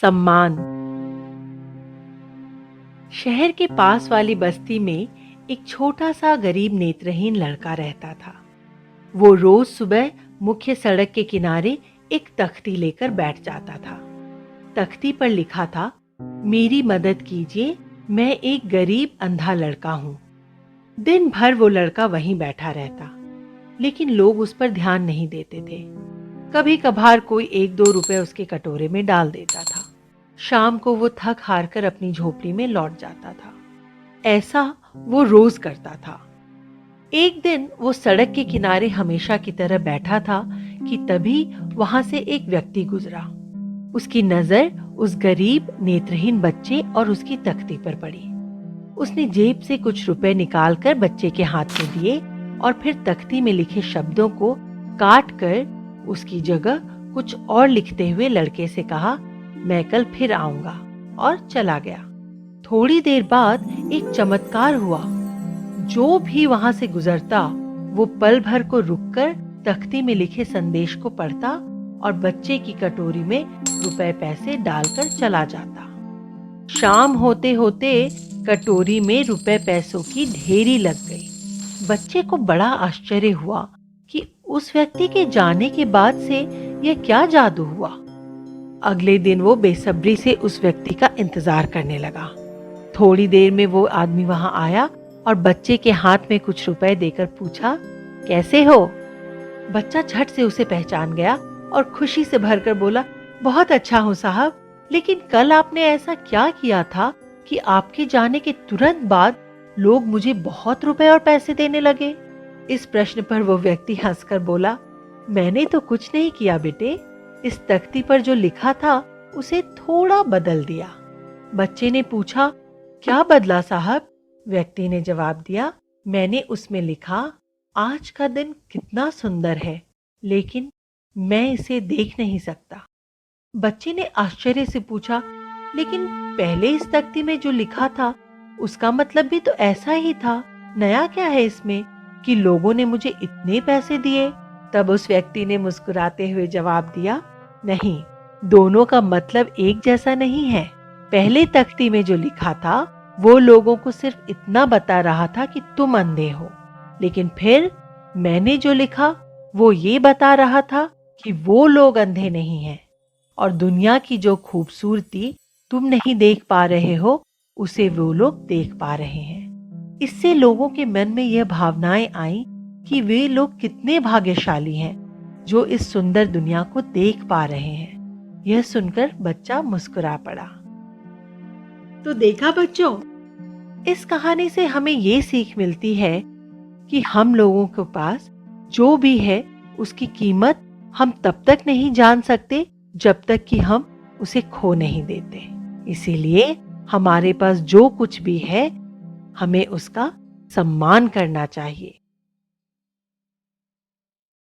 सम्मान। शहर के पास वाली बस्ती में एक छोटा सा गरीब नेत्रहीन लड़का रहता था। वो रोज सुबह मुख्य सड़क के किनारे एक तख्ती लेकर बैठ जाता था। तख्ती पर लिखा था, मेरी मदद कीजिए, मैं एक गरीब अंधा लड़का हूं। दिन भर वो लड़का वहीं बैठा रहता, लेकिन लोग उस पर ध्यान नहीं देते थे। कभी कभार कोई 1-2 रुपए उसके कटोरे में डाल देता था। शाम को वो थक हार कर अपनी झोपड़ी में लौट जाता था। ऐसा वो रोज करता था। एक दिन वो सड़क के किनारे हमेशा की तरह बैठा था कि तभी वहां से एक व्यक्ति गुजरा। उसकी नजर उस गरीब नेत्रहीन बच्चे और उसकी तख्ती पर पड़ी। उसने जेब से कुछ रुपए निकालकर बच्चे के हाथ में दिए और फिर तख्ती में लिखे शब्दों को काट कर उसकी जगह कुछ और लिखते हुए लड़के से कहा, मैं कल फिर आऊंगा, और चला गया। थोड़ी देर बाद एक चमत्कार हुआ। जो भी वहां से गुजरता वो पल भर को रुककर तख्ती में लिखे संदेश को पढ़ता और बच्चे की कटोरी में रुपए पैसे डालकर चला जाता। शाम होते होते कटोरी में रुपए पैसों की ढेरी लग गई। बच्चे को बड़ा आश्चर्य हुआ कि उस व्यक्ति के जाने के बाद से यह क्या जादू हुआ। अगले दिन वो बेसब्री से उस व्यक्ति का इंतजार करने लगा। थोड़ी देर में वो आदमी वहां आया और बच्चे के हाथ में कुछ रुपए देकर पूछा, कैसे हो? बच्चा झट से उसे पहचान गया और खुशी से भरकर बोला, बहुत अच्छा हूं साहब, लेकिन कल आपने ऐसा क्या किया था कि आपके जाने के तुरंत बाद लोग मुझे बहुत रुपए और पैसे देने लगे? इस प्रश्न पर वो व्यक्ति हंसकर बोला, मैंने तो कुछ नहीं किया बेटे, इस तख्ती पर जो लिखा था उसे थोड़ा बदल दिया। बच्चे ने पूछा, क्या बदला साहब? व्यक्ति ने जवाब दिया, मैंने उसमें लिखा, आज का दिन कितना सुंदर है, लेकिन मैं इसे देख नहीं सकता। बच्चे ने आश्चर्य से पूछा, लेकिन पहले इस तख्ती में जो लिखा था उसका मतलब भी तो ऐसा ही था, नया क्या है इसमें कि लोगों ने मुझे इतने पैसे दिए? तब उस व्यक्ति ने मुस्कुराते हुए जवाब दिया, नहीं, दोनों का मतलब एक जैसा नहीं है। पहले तख्ती में जो लिखा था वो लोगों को सिर्फ इतना बता रहा था कि तुम अंधे हो, लेकिन फिर मैंने जो लिखा वो ये बता रहा था कि वो लोग अंधे नहीं हैं और दुनिया की जो खूबसूरती तुम नहीं देख पा रहे हो उसे वो लोग देख पा रहे हैं। इससे लोगों के मन में यह भावनाएं आई कि वे लोग कितने भाग्यशाली हैं जो इस सुंदर दुनिया को देख पा रहे हैं। यह सुनकर बच्चा मुस्कुरा पड़ा। तो देखा बच्चों, इस कहानी से हमें ये सीख मिलती है कि हम लोगों के पास जो भी है उसकी कीमत हम तब तक नहीं जान सकते जब तक कि हम उसे खो नहीं देते। इसीलिए हमारे पास जो कुछ भी है हमें उसका सम्मान करना चाहिए।